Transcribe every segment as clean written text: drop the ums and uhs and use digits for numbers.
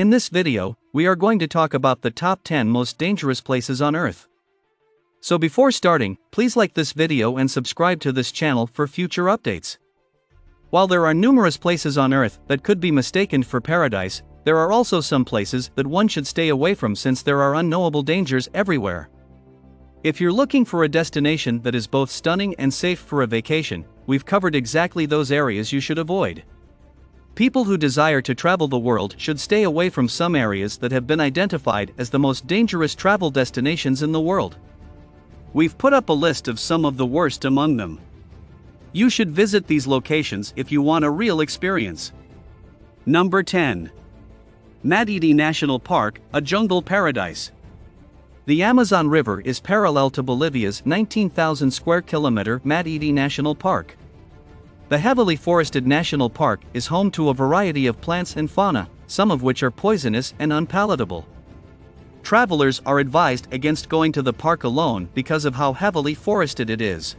In this video, we are going to talk about the top 10 most dangerous places on Earth. So before starting, please like this video and subscribe to this channel for future updates. While there are numerous places on Earth that could be mistaken for paradise, there are also some places that one should stay away from since there are unknowable dangers everywhere. If you're looking for a destination that is both stunning and safe for a vacation, we've covered exactly those areas you should avoid. People who desire to travel the world should stay away from some areas that have been identified as the most dangerous travel destinations in the world. We've put up a list of some of the worst among them. You should visit these locations if you want a real experience. Number 10. Madidi National Park, a jungle paradise. The Amazon River is parallel to Bolivia's 19,000 square kilometer Madidi National Park. The heavily forested national park is home to a variety of plants and fauna, some of which are poisonous and unpalatable. Travelers are advised against going to the park alone because of how heavily forested it is.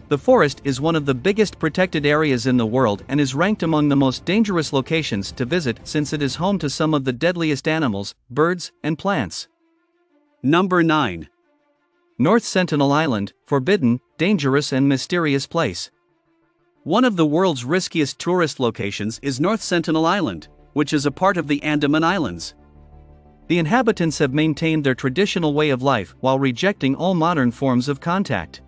The forest is one of the biggest protected areas in the world and is ranked among the most dangerous locations to visit since it is home to some of the deadliest animals, birds, and plants. Number 9. North Sentinel Island, forbidden, dangerous and mysterious place. One of the world's riskiest tourist locations is North Sentinel Island, which is a part of the Andaman Islands. The inhabitants have maintained their traditional way of life while rejecting all modern forms of contact.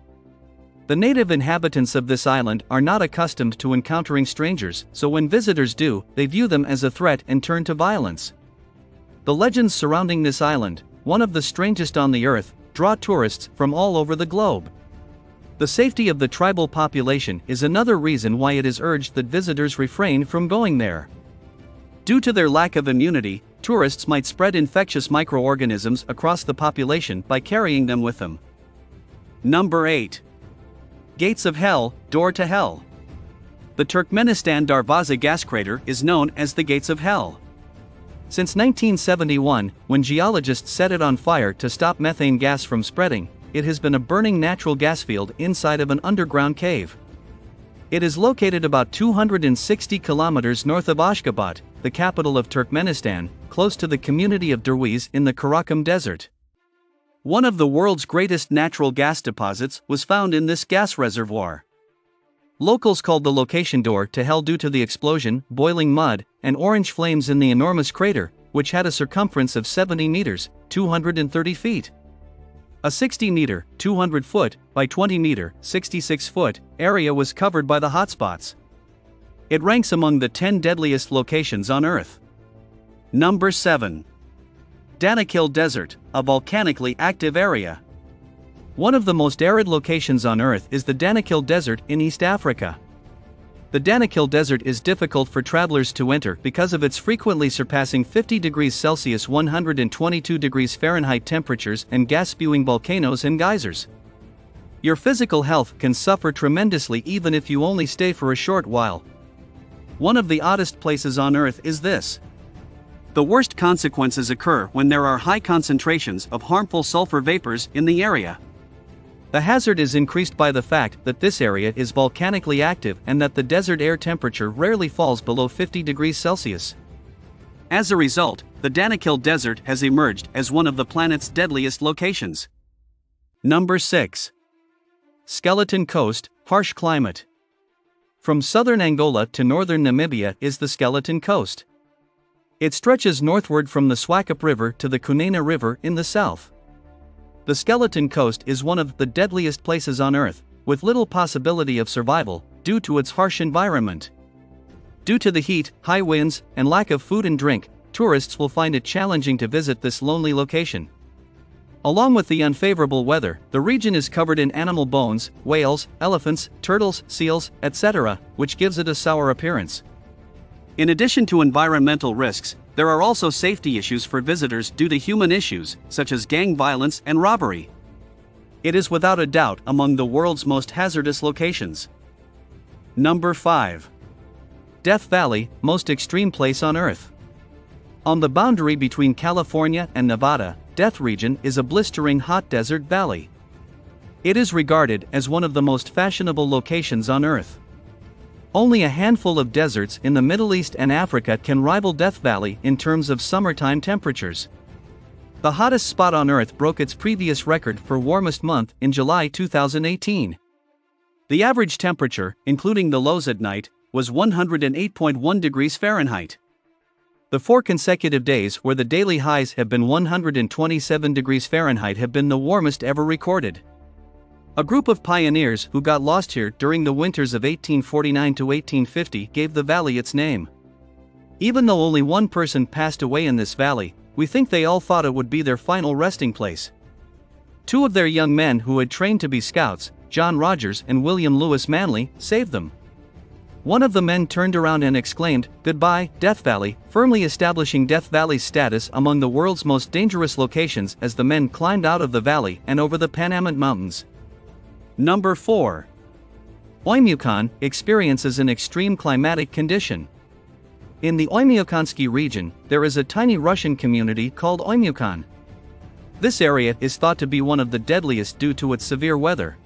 The native inhabitants of this island are not accustomed to encountering strangers, so when visitors do, they view them as a threat and turn to violence. The legends surrounding this island, one of the strangest on the Earth, draw tourists from all over the globe. The safety of the tribal population is another reason why it is urged that visitors refrain from going there. Due to their lack of immunity, tourists might spread infectious microorganisms across the population by carrying them with them. Number 8. Gates of Hell, Door to Hell. The Turkmenistan Darvaza gas crater is known as the Gates of Hell. Since 1971, when geologists set it on fire to stop methane gas from spreading, it has been a burning natural gas field inside of an underground cave. It is located about 260 kilometers north of Ashgabat, the capital of Turkmenistan, close to the community of Derwiz in the Karakum Desert. One of the world's greatest natural gas deposits was found in this gas reservoir. Locals called the location Door to Hell due to the explosion, boiling mud, and orange flames in the enormous crater, which had a circumference of 70 meters, 230 feet. A 60-meter, 200-foot, by 20-meter, 66-foot, area was covered by the hotspots. It ranks among the 10 deadliest locations on Earth. Number 7. Danakil Desert, a volcanically active area. One of the most arid locations on Earth is the Danakil Desert in East Africa. The Danakil Desert is difficult for travelers to enter because of its frequently surpassing 50 degrees Celsius 122 degrees Fahrenheit temperatures and gas-spewing volcanoes and geysers. Your physical health can suffer tremendously even if you only stay for a short while. One of the oddest places on Earth is this. The worst consequences occur when there are high concentrations of harmful sulfur vapors in the area. The hazard is increased by the fact that this area is volcanically active and that the desert air temperature rarely falls below 50 degrees Celsius. As a result, the Danakil Desert has emerged as one of the planet's deadliest locations. Number 6. Skeleton Coast, harsh climate. From southern Angola to northern Namibia is the Skeleton Coast. It stretches northward from the Swakop River to the Kunene River in the south. The Skeleton Coast is one of the deadliest places on Earth, with little possibility of survival, due to its harsh environment. Due to the heat, high winds, and lack of food and drink, tourists will find it challenging to visit this lonely location. Along with the unfavorable weather, the region is covered in animal bones, whales, elephants, turtles, seals, etc., which gives it a sour appearance. In addition to environmental risks, there are also safety issues for visitors due to human issues, such as gang violence and robbery. It is without a doubt among the world's most hazardous locations. Number 5. Death Valley, most extreme place on Earth. On the boundary between California and Nevada, Death Region is a blistering hot desert valley. It is regarded as one of the most fashionable locations on Earth. Only a handful of deserts in the Middle East and Africa can rival Death Valley in terms of summertime temperatures. The hottest spot on Earth broke its previous record for warmest month in July 2018. The average temperature, including the lows at night, was 108.1 degrees Fahrenheit. The 4 consecutive days where the daily highs have been 127 degrees Fahrenheit have been the warmest ever recorded. A group of pioneers who got lost here during the winters of 1849 to 1850 gave the valley its name. Even though only one person passed away in this valley, we think they all thought it would be their final resting place. 2 of their young men who had trained to be scouts, John Rogers and William Lewis Manley, saved them. One of the men turned around and exclaimed, "Goodbye, Death Valley," firmly establishing Death Valley's status among the world's most dangerous locations as the men climbed out of the valley and over the Panamint Mountains. Number 4. Oymyakon experiences an extreme climatic condition. In the Oymyakonsky region, there is a tiny Russian community called Oymyakon. This area is thought to be one of the deadliest due to its severe weather.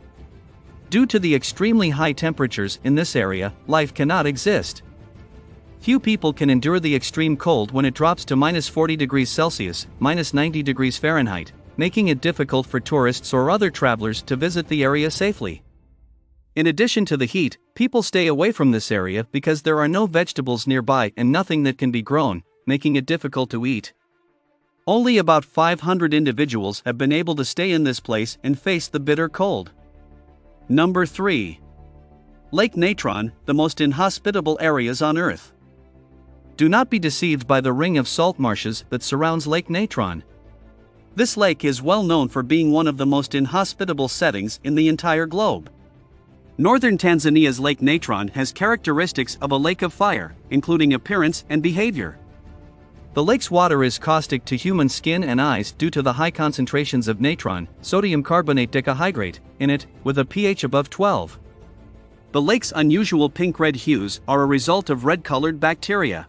Due to the extremely high temperatures in this area, life cannot exist. Few people can endure the extreme cold when it drops to -40 degrees Celsius, -90 degrees Fahrenheit, making it difficult for tourists or other travelers to visit the area safely. In addition to the heat, people stay away from this area because there are no vegetables nearby and nothing that can be grown, making it difficult to eat. Only about 500 individuals have been able to stay in this place and face the bitter cold. Number 3. Lake Natron, the most inhospitable areas on Earth. Do not be deceived by the ring of salt marshes that surrounds Lake Natron. This lake is well known for being one of the most inhospitable settings in the entire globe. Northern Tanzania's Lake Natron has characteristics of a lake of fire, including appearance and behavior. The lake's water is caustic to human skin and eyes due to the high concentrations of natron, sodium carbonate dicahydrate, in it, with a pH above 12. The lake's unusual pink-red hues are a result of red-colored bacteria.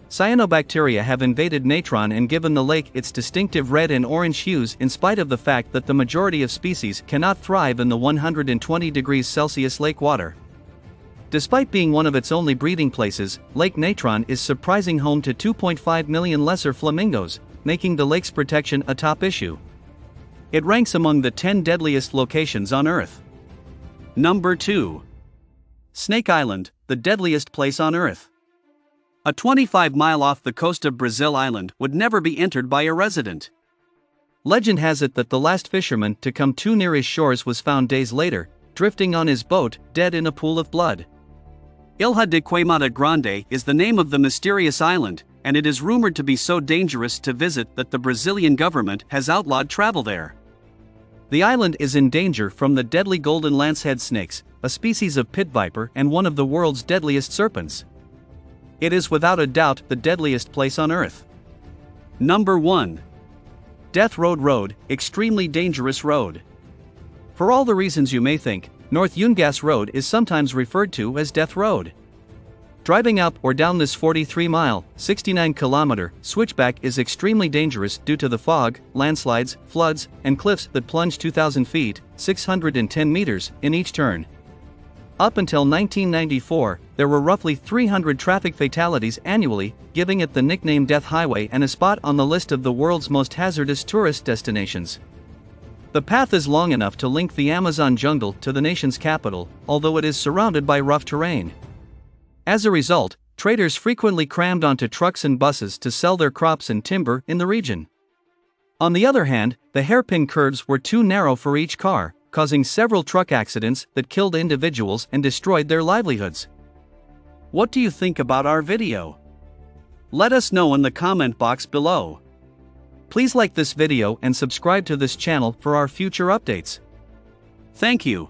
Cyanobacteria have invaded natron and given the lake its distinctive red and orange hues in spite of the fact that the majority of species cannot thrive in the 120 degrees Celsius lake water. Despite being one of its only breeding places, Lake Natron is surprising home to 2.5 million lesser flamingos, making the lake's protection a top issue. It ranks among the 10 deadliest locations on Earth. Number 2. Snake Island, the deadliest place on Earth. A 25-mile off the coast of Brazil island would never be entered by a resident. Legend has it that the last fisherman to come too near his shores was found days later, drifting on his boat, dead in a pool of blood. Ilha de Queimada Grande is the name of the mysterious island, and it is rumored to be so dangerous to visit that the Brazilian government has outlawed travel there. The island is in danger from the deadly golden lancehead snakes, a species of pit viper and one of the world's deadliest serpents. It is without a doubt the deadliest place on Earth. Number 1. Death Road, extremely dangerous road. For all the reasons you may think, North Yungas Road is sometimes referred to as Death Road. Driving up or down this 43-mile, 69-kilometer switchback is extremely dangerous due to the fog, landslides, floods, and cliffs that plunge 2,000 feet, 610 meters, in each turn. Up until 1994, there were roughly 300 traffic fatalities annually, giving it the nickname Death Highway and a spot on the list of the world's most hazardous tourist destinations. The path is long enough to link the Amazon jungle to the nation's capital, although it is surrounded by rough terrain. As a result, traders frequently crammed onto trucks and buses to sell their crops and timber in the region. On the other hand, the hairpin curves were too narrow for each car, causing several truck accidents that killed individuals and destroyed their livelihoods. What do you think about our video? Let us know in the comment box below. Please like this video and subscribe to this channel for our future updates. Thank you.